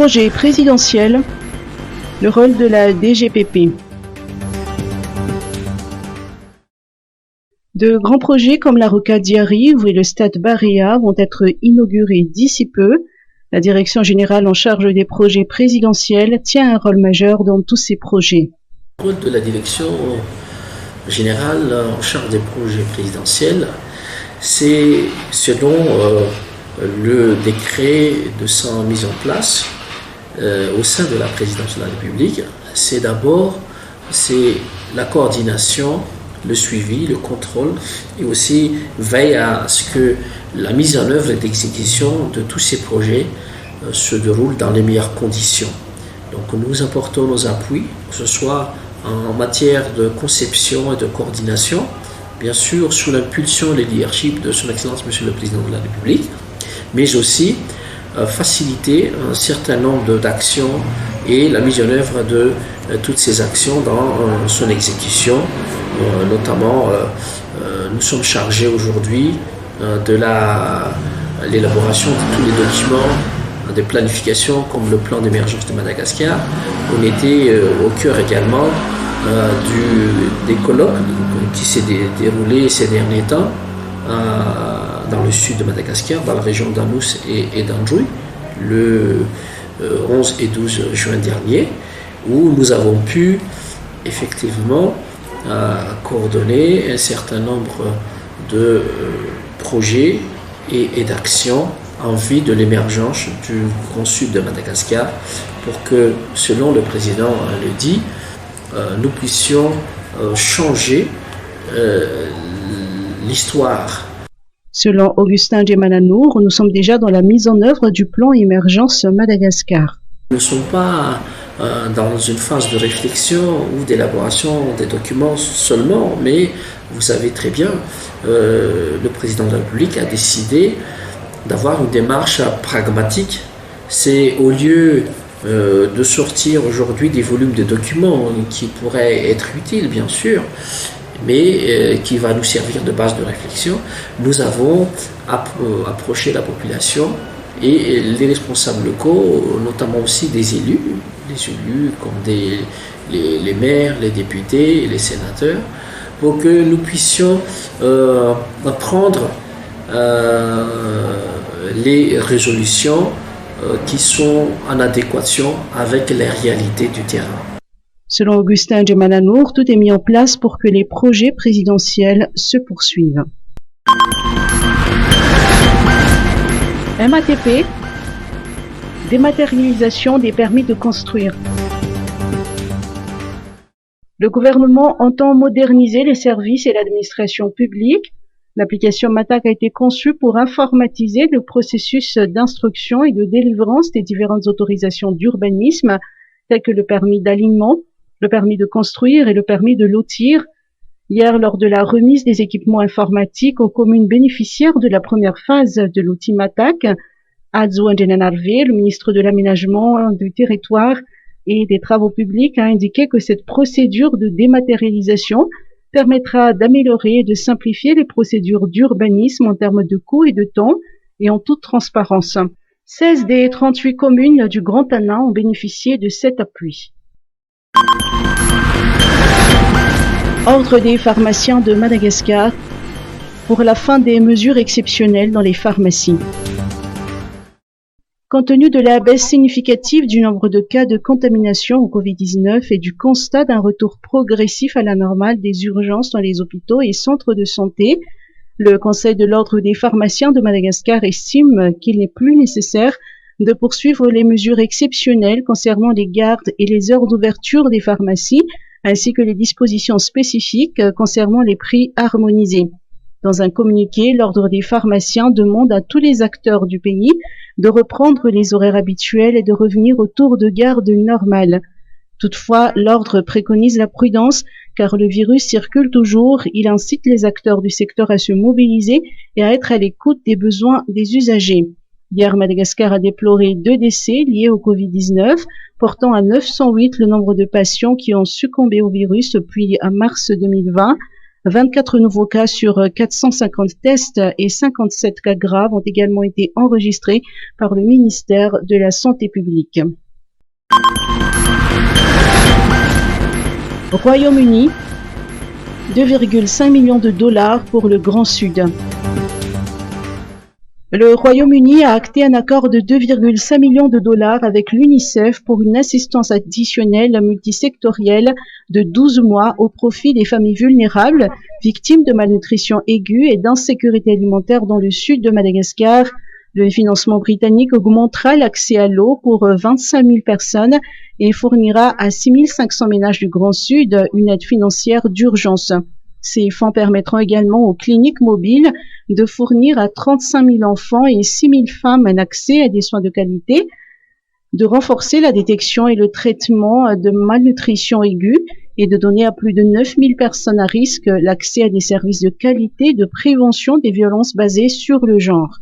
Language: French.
projet présidentiel, le rôle de la DGPP. De grands projets comme la rocade d'Yariv et le stade Barea vont être inaugurés d'ici peu. La direction générale en charge des projets présidentiels tient un rôle majeur dans tous ces projets. Le rôle de la direction générale en charge des projets présidentiels, c'est selon le décret de sa mise en place au sein de la présidence de la République. C'est d'abord la coordination, le suivi, le contrôle et aussi veille à ce que la mise en œuvre et l'exécution de tous ces projets se déroule dans les meilleures conditions. Donc nous apportons nos appuis, que ce soit en matière de conception et de coordination, bien sûr sous l'impulsion et le leadership de son Excellence Monsieur le Président de la République, mais aussi faciliter un certain nombre d'actions et la mise en œuvre de toutes ces actions dans son exécution. Notamment, nous sommes chargés aujourd'hui de l'élaboration de tous les documents de planification comme le plan d'émergence de Madagascar. On était au cœur également des colloques qui s'est déroulé ces derniers temps dans le sud de Madagascar, dans la région d'Anous et d'Androuy, le 11 et 12 juin dernier, où nous avons pu effectivement coordonner un certain nombre de projets et d'actions en vue de l'émergence du Grand Sud de Madagascar pour que, selon le président le dit, nous puissions changer l'histoire. Selon Augustin Djemalanour, nous sommes déjà dans la mise en œuvre du plan Émergence Madagascar. Nous ne sommes pas dans une phase de réflexion ou d'élaboration des documents seulement, mais vous savez très bien, le président de la République a décidé d'avoir une démarche pragmatique. C'est au lieu de sortir aujourd'hui des volumes de documents qui pourraient être utiles, bien sûr, mais qui va nous servir de base de réflexion, nous avons approché la population et les responsables locaux, notamment aussi des élus, comme les maires, les députés et les sénateurs, pour que nous puissions prendre les résolutions qui sont en adéquation avec les réalités du terrain. Selon Augustin Djemalanour, tout est mis en place pour que les projets présidentiels se poursuivent. MATP, dématérialisation des permis de construire. Le gouvernement entend moderniser les services et l'administration publique. L'application MATAC a été conçue pour informatiser le processus d'instruction et de délivrance des différentes autorisations d'urbanisme, telles que le permis d'alignement, le permis de construire et le permis de lotir. Hier, lors de la remise des équipements informatiques aux communes bénéficiaires de la première phase de l'outil MATAC, Adzo Ndenenarve, le ministre de l'Aménagement du Territoire et des Travaux Publics, a indiqué que cette procédure de dématérialisation permettra d'améliorer et de simplifier les procédures d'urbanisme en termes de coût et de temps et en toute transparence. 16 des 38 communes du Grand Annan ont bénéficié de cet appui. Ordre des pharmaciens de Madagascar pour la fin des mesures exceptionnelles dans les pharmacies. Compte tenu de la baisse significative du nombre de cas de contamination au Covid-19 et du constat d'un retour progressif à la normale des urgences dans les hôpitaux et centres de santé, le Conseil de l'Ordre des pharmaciens de Madagascar estime qu'il n'est plus nécessaire de poursuivre les mesures exceptionnelles concernant les gardes et les heures d'ouverture des pharmacies, ainsi que les dispositions spécifiques concernant les prix harmonisés. Dans un communiqué, l'Ordre des pharmaciens demande à tous les acteurs du pays de reprendre les horaires habituels et de revenir au tour de garde normal. Toutefois, l'Ordre préconise la prudence car le virus circule toujours. Il incite les acteurs du secteur à se mobiliser et à être à l'écoute des besoins des usagers. Hier, Madagascar a déploré 2 décès liés au Covid-19, portant à 908 le nombre de patients qui ont succombé au virus depuis mars 2020. 24 nouveaux cas sur 450 tests et 57 cas graves ont également été enregistrés par le ministère de la Santé publique. Royaume-Uni, 2,5 millions de dollars pour le Grand Sud. Le Royaume-Uni a acté un accord de 2,5 millions de dollars avec l'UNICEF pour une assistance additionnelle multisectorielle de 12 mois au profit des familles vulnérables, victimes de malnutrition aiguë et d'insécurité alimentaire dans le sud de Madagascar. Le financement britannique augmentera l'accès à l'eau pour 25 000 personnes et fournira à 6 500 ménages du Grand Sud une aide financière d'urgence. Ces fonds permettront également aux cliniques mobiles de fournir à 35 000 enfants et 6 000 femmes un accès à des soins de qualité, de renforcer la détection et le traitement de malnutrition aiguë et de donner à plus de 9 000 personnes à risque l'accès à des services de qualité de prévention des violences basées sur le genre.